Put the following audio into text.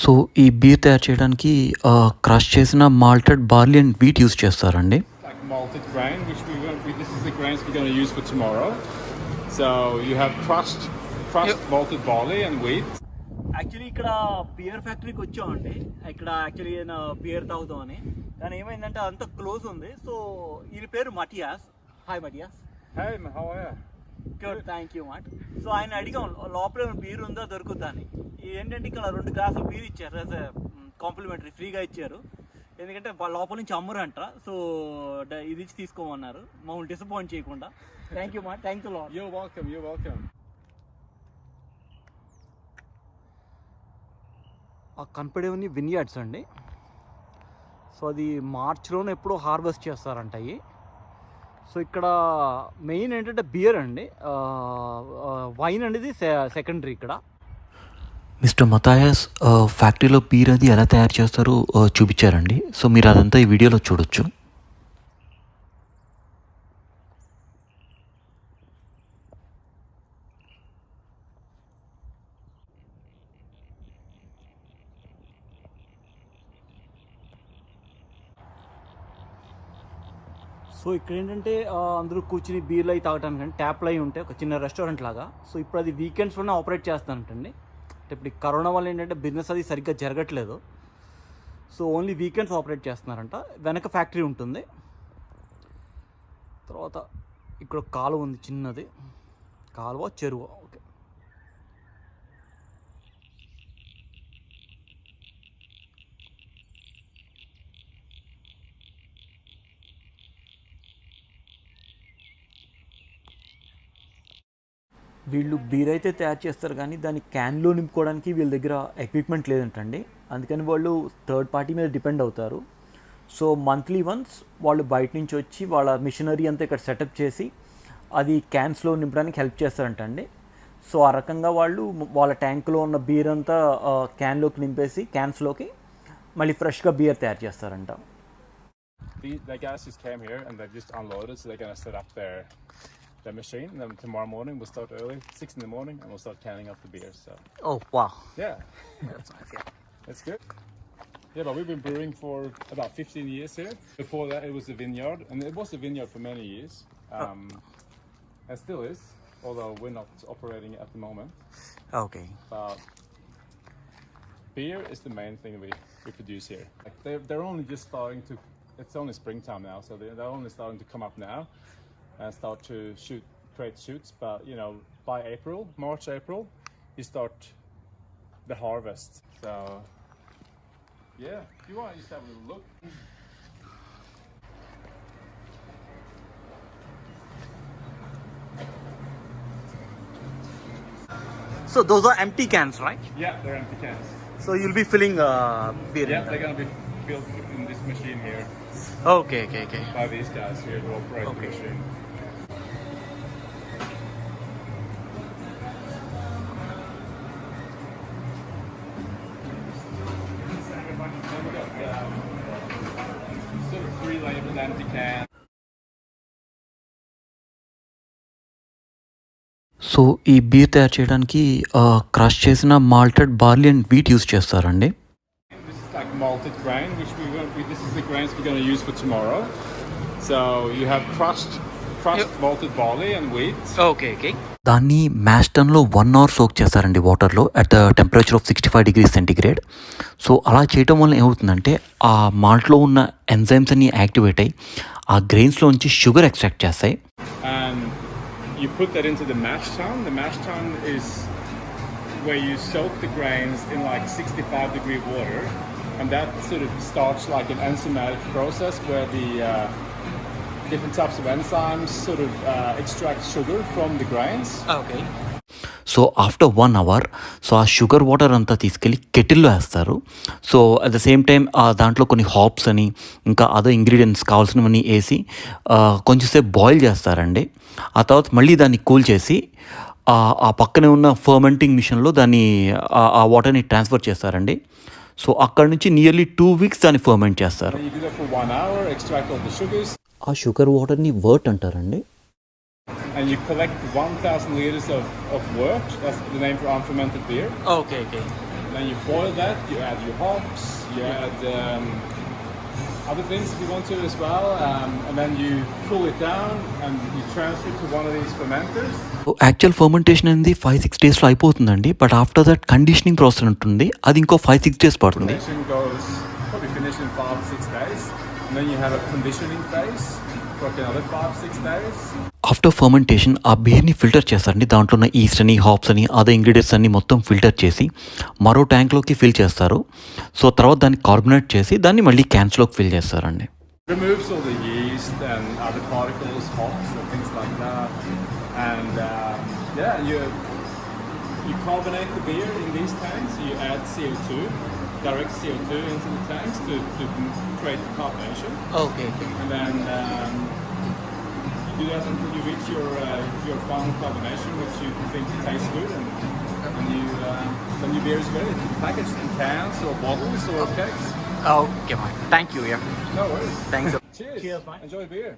So, ఈ beer తయారు చేయడానికి క్రష్ చేసిన malted barley and wheat use చేస్తారండి. Like malted grain, which this is the grains we're going to use for tomorrow. So you have crushed malted barley and wheat. Actually ఇక్కడ beer ఫ్యాక్టరీకి వచ్చామండి. ఇక్కడ actually beer తాగుతామని, కానీ ఏమైందంటే అంత close ఉంది. So ఈయన పేరు Matias. Hi Matias. Hey, how are you? Good, thank you మాట. సో ఆయన అడిగాం లోపల బీర్ ఉందా దొరుకుద్దా అని. ఏంటంటే ఇక్కడ 2 గ్లాసులు బీర్ ఇచ్చారు, యాజ్ కాంప్లిమెంటరీ ఫ్రీగా ఇచ్చారు. ఎందుకంటే లోపల నుంచి అమ్మరంట. సో ఇది ఇచ్చి తీసుకోమన్నారు, మమ్మల్ని డిసప్పాయింట్ చేయకుండా. థ్యాంక్ యూ మాట, thank you lot. You're welcome. కనపడేవన్నీ vineyards అండి. సో అది మార్చ్లోనే ఎప్పుడో హార్వెస్ట్ చేస్తారంట అవి. సో ఇక్కడ మెయిన్ ఏంటంటే బియర్ అండి, వైన్ అనేది సెకండరీ ఇక్కడ. మిస్టర్ మతాయస్ ఫ్యాక్టరీలో బీర్ అది ఎలా తయారు చేస్తారో చూపించారండి. సో మీరు అదంతా ఈ వీడియోలో చూడొచ్చు. సో ఇక్కడ ఏంటంటే అందరూ కూర్చుని బీర్లు అవి తాగటానికి అంటే ట్యాప్లు అవి ఉంటాయి, ఒక చిన్న రెస్టారెంట్ లాగా. సో ఇప్పుడు అది వీకెండ్స్లోనే ఆపరేట్ చేస్తానంటండి. అంటే ఇప్పుడు ఈ కరోనా వల్ల ఏంటంటే బిజినెస్ అది సరిగ్గా జరగట్లేదు. సో ఓన్లీ వీకెండ్స్ ఆపరేట్ చేస్తున్నారంట. వెనక ఫ్యాక్టరీ ఉంటుంది. తర్వాత ఇక్కడ కాలువ ఉంది, చిన్నది కాలువ చెరువు. ఓకే, వీళ్ళు బీర్ అయితే తయారు చేస్తారు, కానీ దాన్ని క్యాన్లో నింపుకోవడానికి వీళ్ళ దగ్గర ఎక్విప్మెంట్ లేదంటండి. అందుకని వాళ్ళు థర్డ్ పార్టీ మీద డిపెండ్ అవుతారు. సో మంత్లీ వన్స్ వాళ్ళు బయట నుంచి వచ్చి వాళ్ళ మిషనరీ అంతా ఇక్కడ సెటప్ చేసి అది క్యాన్స్లో నింపడానికి హెల్ప్ చేస్తారంటండి. సో ఆ రకంగా వాళ్ళు వాళ్ళ ట్యాంక్లో ఉన్న బీర్ అంతా క్యాన్లోకి నింపేసి క్యాన్స్లోకి మళ్ళీ ఫ్రెష్గా బీర్ తయారు చేస్తారంట. The guys just came here and they just unloaded, so they're going to set up their machine, and then tomorrow morning we'll start early, 6 in the morning, and we'll start canning up the beer. So Oh wow, yeah, that's nice. Yeah, that's good. Yeah, but we've been brewing for about 15 years here. Before that it was a vineyard, and it was a vineyard for many years, and still is, although we're not operating at the moment. Okay. But beer is the main thing we produce here. Like they're only just starting to, it's only springtime now, so they're only starting to come up now and start to create shoots. But you know, by March, April, you start the harvest. So yeah, if you want, just have a little look. So those are empty cans, right? Yeah, they're empty cans. So you'll be filling beer. Yeah, they're going to be filled in this machine here Okay. by these guys here who operate the machine. Sort of 3 labeled empty cans. So ఈ beer తయారు చేయడానికి crush చేసిన malted barley and wheat use చేస్తారండి. This is like malted grain, which this is the grains we're going to use for tomorrow. So you have crushed malted barley and wheat. Okay. దాన్ని mash టన్లో 1 hour soak చేస్తారండి వాటర్లో at the temperature of 65 degrees centigrade. So అలా చేయటం వల్ల ఏమవుతుందంటే ఆ మాల్ట్లో ఉన్న enzymes అన్ని యాక్టివేట్ అయ్యి ఆ గ్రెయిన్స్లోంచి షుగర్ ఎక్స్ట్రాక్ట్ చేస్తాయి. And you put that into the mash tun. The mash tun is where you soak the grains in like 65-degree water, and that sort of starts like an enzymatic process where the different types of enzymes sort of extract sugar from the grains. Okay. So after 1 hour so ఆ sugar water అంతా తీసుకెళ్ళి కెటిల్లో వేస్తారు. So at the same time దాంట్లో కొన్ని hops అని ఇంకా other ingredients కావాల్సినవన్నీ వేసి కొంచెంసేపు బాయిల్ చేస్తారండి. ఆ తర్వాత మళ్ళీ దాన్ని కూల్ చేసి ఆ పక్కనే ఉన్న ఫర్మెంటింగ్ మిషన్లో దాన్ని ఆ వాటర్ని ట్రాన్స్ఫర్ చేస్తారండి. సో అక్కడ నుంచి నియర్లీ 2 weeks దాన్ని ఫర్మెంట్ చేస్తారు. You do that for 1 hour, extract all the sugars. ఆ షుగర్ వాటర్ని వర్ట్ అంటారండి. And you collect 1,000 liters of wort. That's the name for unfermented beer. Okay. then you boil that. You add your hops. You add other things if you want to as well, and then you cool it down and you transfer it to one of these fermenters. Actual fermentation అనేది 5-6 డేస్లో అయిపోతుందండి. But after that conditioning process ఉంటుంది, అది ఇంకో 5-6 days పడుతుంది. Fermentation goes probably finished in 5-6 days, and then you have a conditioning phase for another 5-6 days. After fermentation ఆ బీర్ని filter చేస్తారండి. దాంట్లో ఉన్న ఈస్ట్ అని, హాప్స్ అని, అదర్ ఇంగ్రీడియంట్స్ అన్ని మొత్తం ఫిల్టర్ చేసి మరో ట్యాంక్లోకి ఫిల్ చేస్తారు. సో తర్వాత దాన్ని కార్బోనేట్ చేసి దాన్ని మళ్ళీ క్యాన్స్లోకి ఫిల్ చేస్తారండి. Removes all the yeast and other particles, hops and things like that, and yeah, you carbonate the beer in these tanks. You add CO2, direct CO2 into the tanks to create the carbonation. Okay. And then you do that until you reach your final carbonation, which you think tastes good, and then your beer is ready to package in cans or bottles or kegs. Okay, thank you. No worries. Thanks. Cheers. Enjoy beer.